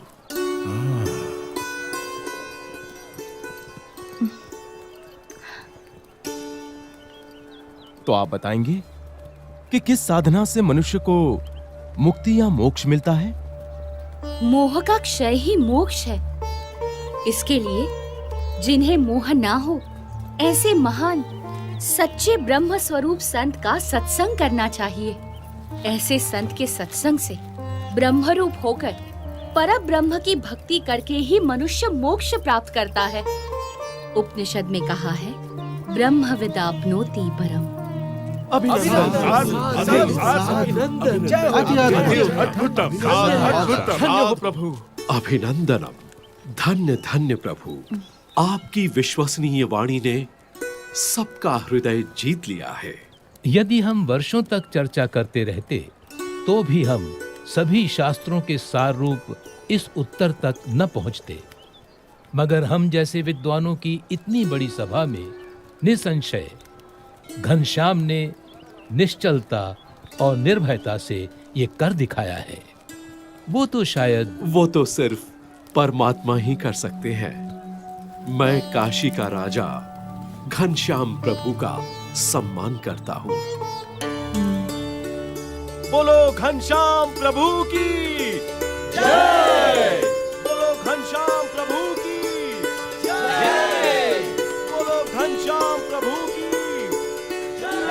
तो आप बताएंगे कि किस साधना से मनुष्य को मुक्ति या मोक्ष मिलता है? मोह का क्षय ही मोक्ष है। इसके लिए जिन्हें मोह ना हो, ऐसे महान सच्चे ब्रह्म स्वरूप संत का सत्संग करना चाहिए। ऐसे संत के सत्संग से ब्रह्म रूप होकर पर ब्रह्म की भक्ति करके ही मनुष्य मोक्ष प्राप्त करता है। उपनिषद में कहा है, ब्रह्म विदाप्नोति परम। प्रभु। अभिनंदनम, धन्य धन्य प्रभु। आपकी विश्वसनीय वाणी ने सबका हृदय जीत लिया है। यदि हम वर्षों तक चर्चा करते रहते तो भी हम सभी शास्त्रों के सार रूप इस उत्तर तक न पहुंचते, मगर हम जैसे विद्वानों की इतनी बड़ी सभा में निसंशय घनश्याम ने निश्चलता और निर्भयता से ये कर दिखाया है। वो तो सिर्फ परमात्मा ही कर सकते हैं। मैं काशी का राजा घनश्याम प्रभु का सम्मान करता हूँ। बोलो घनश्याम प्रभु की जय। बोलो घनश्याम प्रभु की जय। बोलो घनश्याम प्रभु की जय।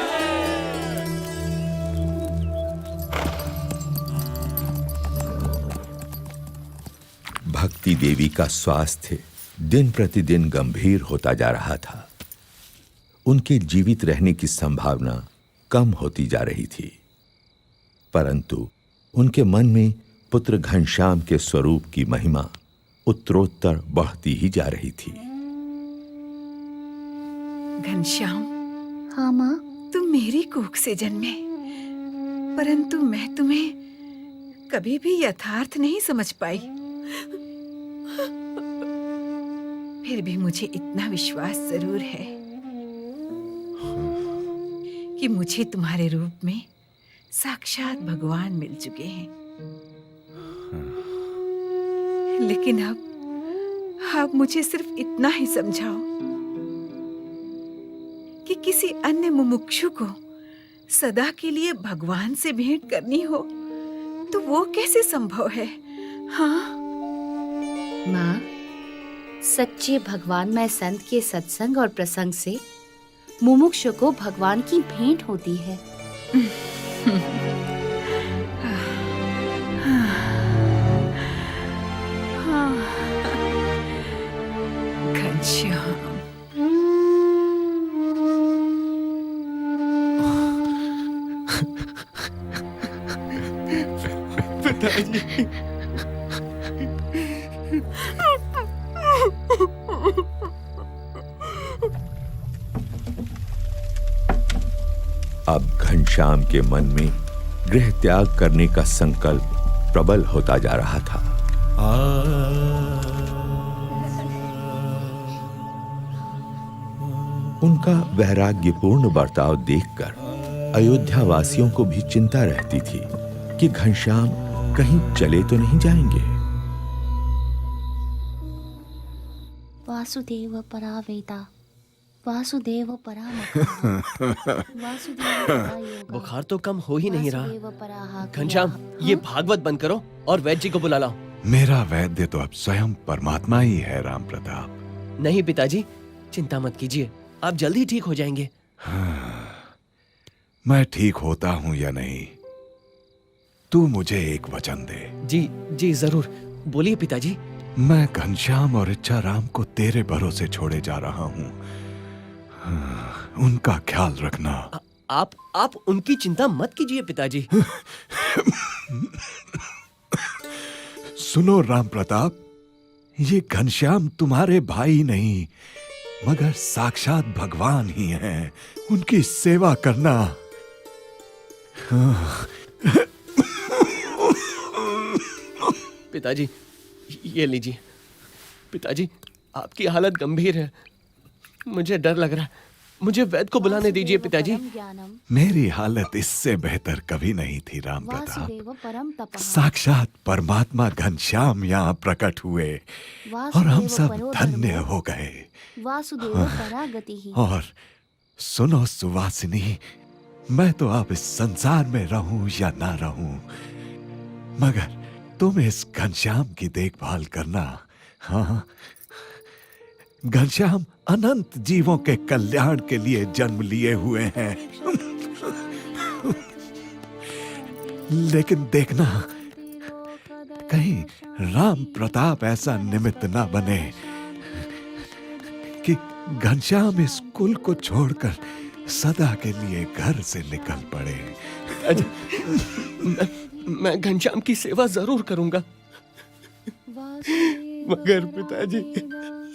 भक्ति देवी का स्वास्थ्य दिन प्रतिदिन गंभीर होता जा रहा था। उनके जीवित रहने की संभावना कम होती जा रही थी, परंतु उनके मन में पुत्र घनश्याम के स्वरूप की महिमा उत्तरोत्तर बढ़ती ही जा रही थी। घनश्याम, हाँ माँ। तुम मेरी कोख से जन्मे, परंतु मैं तुम्हें कभी भी यथार्थ नहीं समझ पाई। फिर भी मुझे इतना विश्वास जरूर है कि मुझे तुम्हारे रूप में साक्षात भगवान मिल चुके हैं। लेकिन अब मुझे सिर्फ इतना ही समझाओ कि किसी अन्य मुमुक्षु को सदा के लिए भगवान से भेंट करनी हो तो वो कैसे संभव है? हाँ माँ, सच्चे भगवानमय संत के सत्संग और प्रसंग से मुमुक्षु को भगवान की भेंट होती है। घनश्याम, पिताजी। अब घनश्याम के मन में गृह त्याग करने का संकल्प प्रबल होता जा रहा था। उनका वैराग्यपूर्ण बर्ताव देखकर अयोध्या वासियों को भी चिंता रहती थी कि घनश्याम कहीं चले तो नहीं जाएंगे। वासुदेव परावेता, वासुदेव वासुदेव। बुखार तो कम हो ही नहीं रहा। घनश्याम, ये भागवत बंद करो और वैद्य जी को बुला लाओ। मेरा वैद्य तो अब स्वयं परमात्मा ही है राम प्रताप। नहीं पिताजी, चिंता मत कीजिए, आप जल्दी ठीक हो जाएंगे। मैं ठीक होता हूँ या नहीं, तू मुझे एक वचन दे। जी जी जरूर, बोलिए पिताजी। मैं घनश्याम और इच्छा राम को तेरे भरोसे छोड़े जा रहा हूँ। उनका ख्याल रखना। आप उनकी चिंता मत कीजिए पिताजी। सुनो राम प्रताप, ये घनश्याम तुम्हारे भाई नहीं मगर साक्षात भगवान ही हैं। उनकी सेवा करना। पिताजी, ये लीजिए। पिताजी, आपकी हालत गंभीर है, मुझे डर लग रहा है। मुझे वैद्य को बुलाने दीजिए पिताजी। मेरी हालत इससे बेहतर कभी नहीं थी राम प्रताप। साक्षात परमात्मा घनश्याम यहाँ प्रकट हुए और हम सब धन्य हो गए। और सुनो सुवासिनी, मैं तो अब इस संसार में रहूं या ना रहूं, मगर तुम इस घनश्याम की देखभाल करना। हाँ, घनश्याम अनंत जीवों के कल्याण के लिए जन्म लिए हुए हैं। लेकिन देखना, कहीं राम प्रताप ऐसा निमित्त ना बने कि घनश्याम इस कुल को छोड़कर सदा के लिए घर से निकल पड़े। मैं घनश्याम की सेवा जरूर करूंगा, मगर पिताजी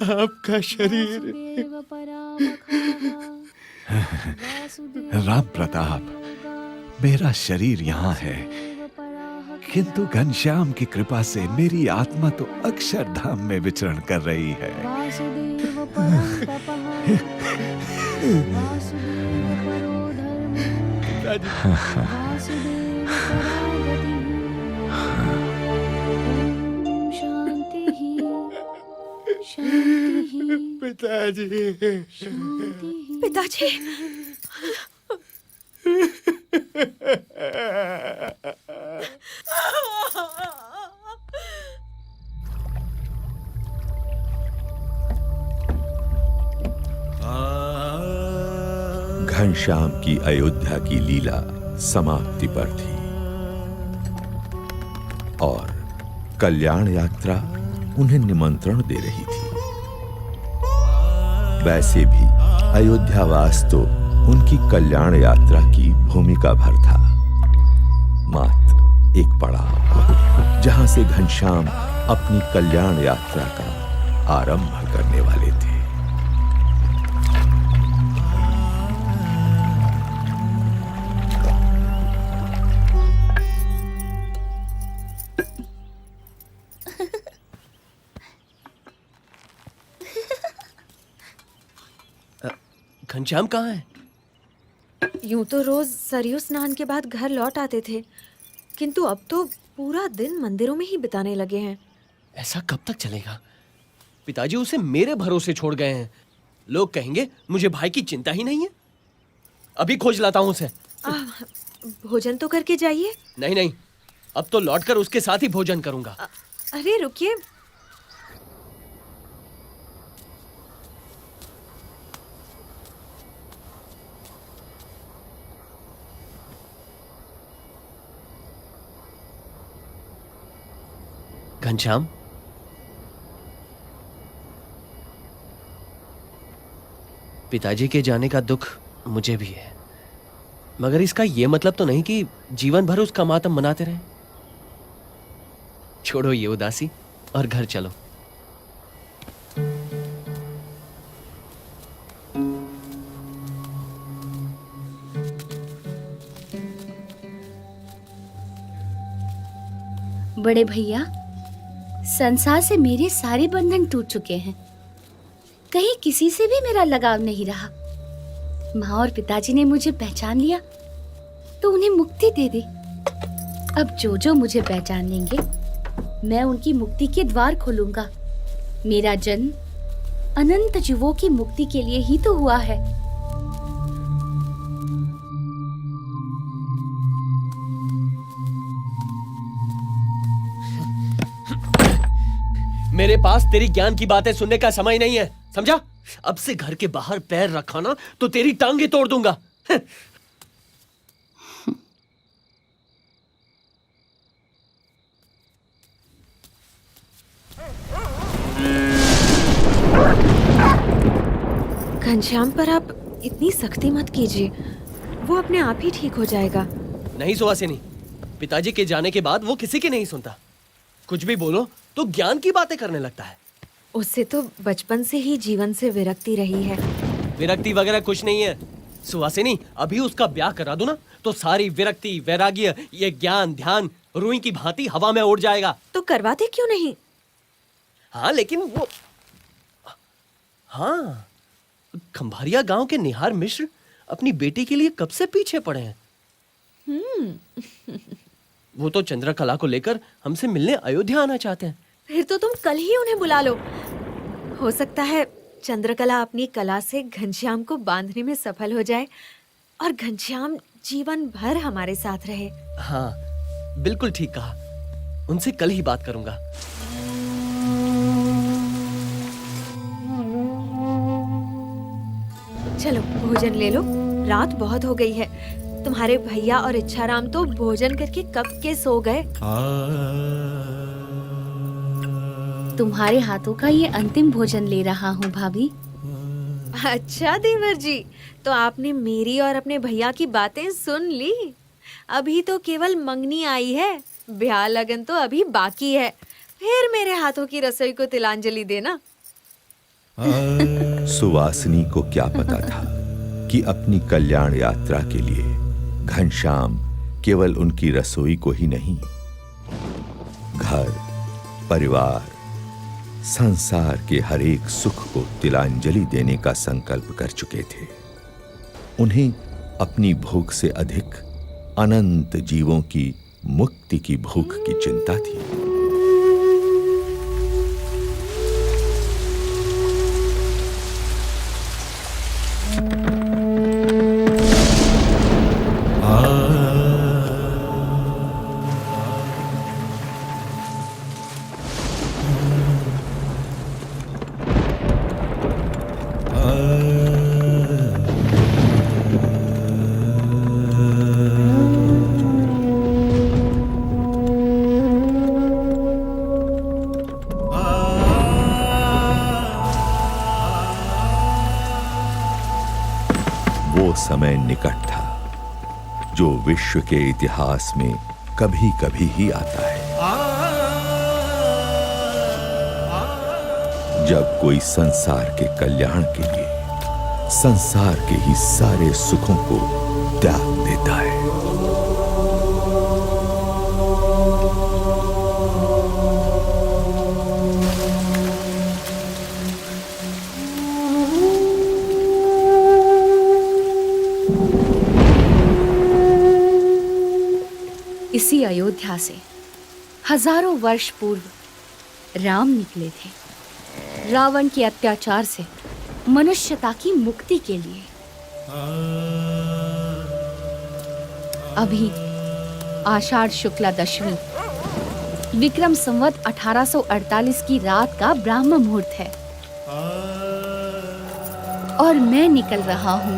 आपका शरीर। राम प्रताप, मेरा शरीर यहाँ है, किंतु घनश्याम की कृपा से मेरी आत्मा तो अक्षरधाम में विचरण कर रही है। पिताजी, पिताजी। घनश्याम की अयोध्या की लीला समाप्ति पर थी और कल्याण यात्रा उन्हें निमंत्रण दे रही थी। वैसे भी अयोध्यावास तो उनकी कल्याण यात्रा की भूमिका भर था। मात्र एक पड़ाव जहां से घनश्याम अपनी कल्याण यात्रा का आरंभ करने वाले थे। घनश्याम कहाँ है? यूं तो रोज सरयू स्नान के बाद घर लौट आते थे, किंतु अब तो पूरा दिन मंदिरों में ही बिताने लगे हैं। ऐसा कब तक चलेगा? पिताजी उसे मेरे भरोसे छोड़ गए हैं। लोग कहेंगे मुझे भाई की चिंता ही नहीं है। अभी खोज लाता हूँ उसे। भोजन तो करके जाइए। नहीं नहीं, अब तो लौटकर उसके साथ ही भोजन करूंगा। अरे रुकिए, घनश्याम, पिताजी के जाने का दुख मुझे भी है, मगर इसका यह मतलब तो नहीं कि जीवन भर उसका मातम मनाते रहें। छोड़ो ये उदासी और घर चलो। बड़े भैया, संसार से मेरे सारे बंधन टूट चुके हैं। कहीं किसी से भी मेरा लगाव नहीं रहा। माँ और पिताजी ने मुझे पहचान लिया तो उन्हें मुक्ति दे दी। अब जो जो मुझे पहचान लेंगे, मैं उनकी मुक्ति के द्वार खोलूंगा। मेरा जन्म अनंत जीवों की मुक्ति के लिए ही तो हुआ है। मेरे पास तेरी ज्ञान की बातें सुनने का समय नहीं है, समझा? अब से घर के बाहर पैर रखा ना तो तेरी टांगे तोड़ दूंगा। घनश्याम पर आप इतनी सख्ती मत कीजिए, वो अपने आप ही ठीक हो जाएगा। नहीं सुहासिनी, पिताजी के जाने के बाद वो किसी की नहीं सुनता। कुछ भी बोलो तो ज्ञान की बातें करने लगता है। उससे तो बचपन से ही जीवन से विरक्ति रही है। विरक्ति वगैरह कुछ नहीं है सुहासिनी। अभी उसका ब्याह करा दूं ना तो सारी विरक्ति, वैराग्य, ये ज्ञान ध्यान रुई की भांति हवा में उड़ जाएगा। तो करवाते क्यों नहीं? हाँ लेकिन वो, हाँ, खंभारिया गांव के निहार मिश्र अपनी बेटी के लिए कब से पीछे पड़े हैं। वो तो चंद्रकला को लेकर हमसे मिलने अयोध्या आना चाहते हैं। फिर तो तुम कल ही उन्हें बुला लो। हो सकता है चंद्रकला अपनी कला से घनश्याम को बांधने में सफल हो जाए और घनश्याम जीवन भर हमारे साथ रहे। हाँ बिल्कुल ठीक कहा, उनसे कल ही बात करूंगा। चलो भोजन ले लो, रात बहुत हो गई है। तुम्हारे भैया और इच्छाराम तो भोजन करके कब के सो गए। तुम्हारे हाथों का ये अंतिम भोजन ले रहा हूँ भाभी। अच्छा देवर जी, तो आपने मेरी और अपने भैया की बातें सुन ली। अभी तो केवल मंगनी आई है, ब्याह लगन तो अभी बाकी है। फिर मेरे हाथों की रसोई को तिलांजलि देना। सुवासिनी को क्या पता था कि अपनी कल्याण यात्रा के लिए घनश्याम केवल उनकी रसोई को ही नहीं, घर, परिवार, संसार के हर एक सुख को तिलांजलि देने का संकल्प कर चुके थे। उन्हें अपनी भूख से अधिक अनंत जीवों की मुक्ति की भूख की चिंता थी। समय निकट था जो विश्व के इतिहास में कभी कभी ही आता है, जब कोई संसार के कल्याण के लिए संसार के ही सारे सुखों को त्याग देता है। इसी अयोध्या से हजारों वर्ष पूर्व राम निकले थे रावण के अत्याचार से मनुष्यता की मुक्ति के लिए। अभी आषाढ़ शुक्ला दशमी विक्रम संवत 1848 की रात का ब्राह्म मुहूर्त है और मैं निकल रहा हूं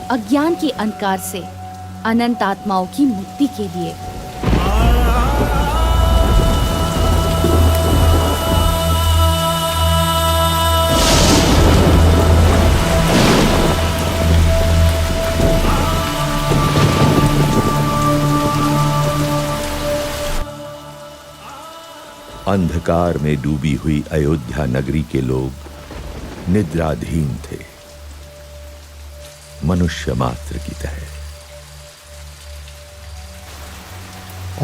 अज्ञान के अंधकार से अनंत आत्माओं की मुक्ति के लिए। अंधकार में डूबी हुई अयोध्या नगरी के लोग निद्राधीन थे, मनुष्य मात्र की तरह।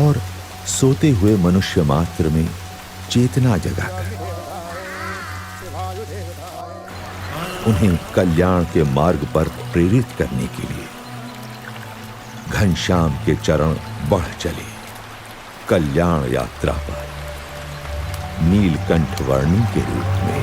और सोते हुए मनुष्य मात्र में चेतना जगाकर उन्हें कल्याण के मार्ग पर प्रेरित करने के लिए घनश्याम के चरण बढ़ चले कल्याण यात्रा पर नीलकंठ वर्णी के रूप में।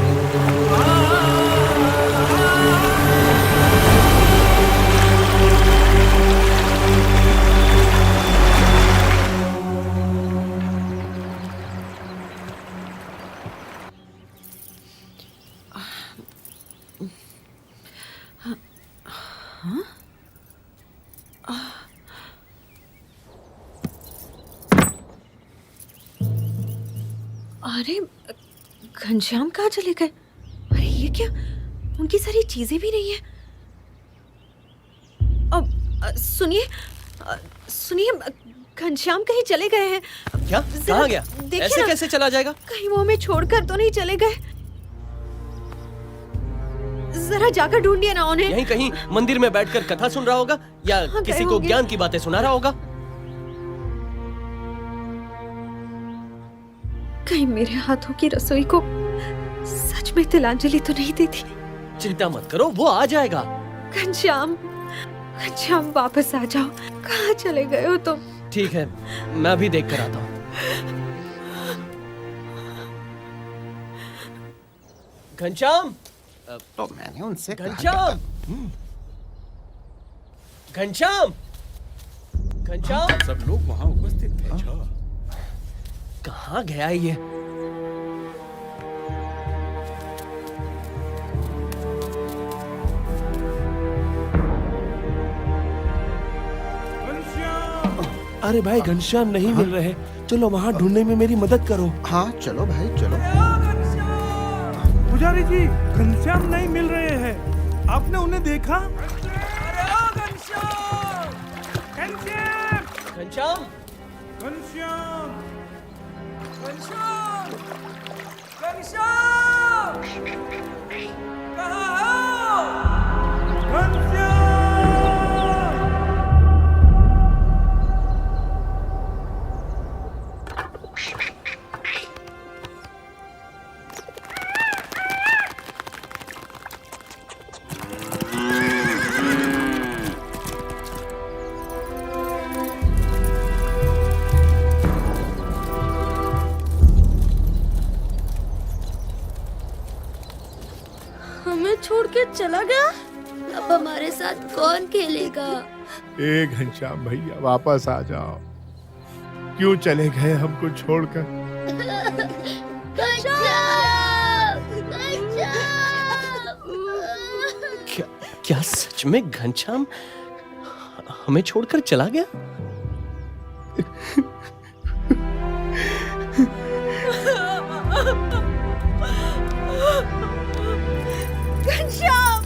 अरे घनश्याम कहाँ चले गए? अरे ये क्या, उनकी सारी चीजें भी नहीं है। अब सुनिए घनश्याम कहीं चले गए हैं। क्या? कहाँ गया? ऐसे कैसे चला जाएगा? कहीं वो हमें छोड़कर तो नहीं चले गए? जरा जाकर ढूंढिए ना उन्हें। यहीं कहीं मंदिर में बैठकर कथा सुन रहा होगा या किसी को ज्ञान की बातें सुना रहा होगा। कहीं मेरे हाथों की रसोई को सच में तिलांजलि तो नहीं देती? चिंता मत करो, वो आ जाएगा। घनश्याम वापस आ जाओ। कहाँ चले गए हो तुम? ठीक है, मैं भी देख कर आता हूँ। घनश्याम, तो मैंने उनसे घनश्याम, घनश्याम, घनश्याम। सब लोग वहाँ उपस्थित थे। कहाँ गया ये? अरे भाई, घनश्याम नहीं मिल रहे। चलो वहाँ ढूंढने में मेरी मदद करो। हाँ चलो भाई चलो। पुजारी जी, घनश्याम नहीं मिल रहे हैं। आपने उन्हें देखा? घनश्याम, हमें छोड़ के चला गया। अब हमारे साथ कौन खेलेगा? ए घनश्याम भैया, वापस आ जाओ। क्यों चले गए हमको छोड़कर? क्या सच में घनश्याम हमें छोड़कर चला गया? घनश्याम,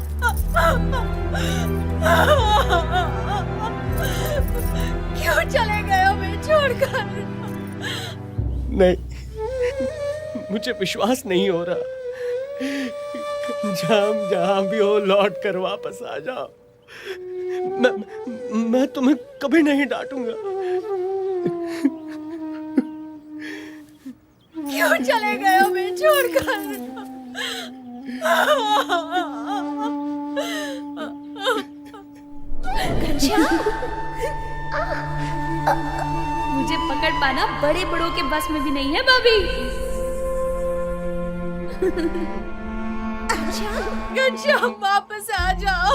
क्यों चले गए हमें छोड़कर? नहीं, मुझे विश्वास नहीं हो रहा। घनश्याम जहां भी हो, लौट कर वापस आ जाओ। मैं तुम्हें कभी नहीं डांटूंगा। क्यों चले गए हमें छोड़कर? मुझे पकड़ पाना बड़े बड़ों के बस में भी नहीं है भाभी। घनश्याम वापस आ जाओ।